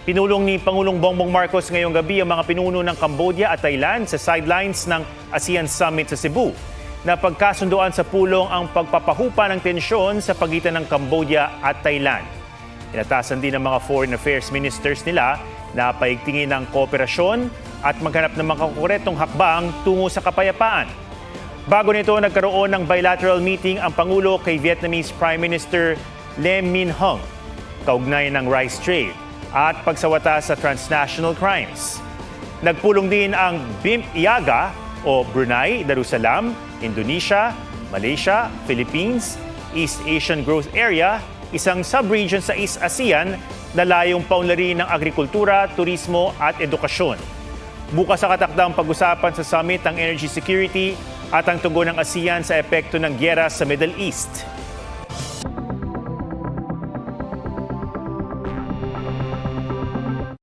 Pinulong ni Pangulong Bongbong Marcos ngayong gabi ang mga pinuno ng Cambodia at Thailand sa sidelines ng ASEAN Summit sa Cebu. Napagkasunduan sa pulong ang pagpapahupa ng tensyon sa pagitan ng Cambodia at Thailand. Inatasan din ng mga foreign affairs ministers nila na paigtingin ang kooperasyon at maghanap ng mga konkretong hakbang tungo sa kapayapaan. Bago nito, nagkaroon ng bilateral meeting ang Pangulo kay Vietnamese Prime Minister Lim Minh Hung, kaugnay ng rice trade at pagsawata sa transnational crimes. Nagpulong din ang BIMP IAGA o Brunei, Darussalam, Indonesia, Malaysia, Philippines, East Asian Growth Area, isang sub-region sa East ASEAN na layong paunlarin ng agrikultura, turismo at edukasyon. Bukas sa katakdang pag-usapan sa summit ang energy security at ang tugon ng ASEAN sa epekto ng gyera sa Middle East.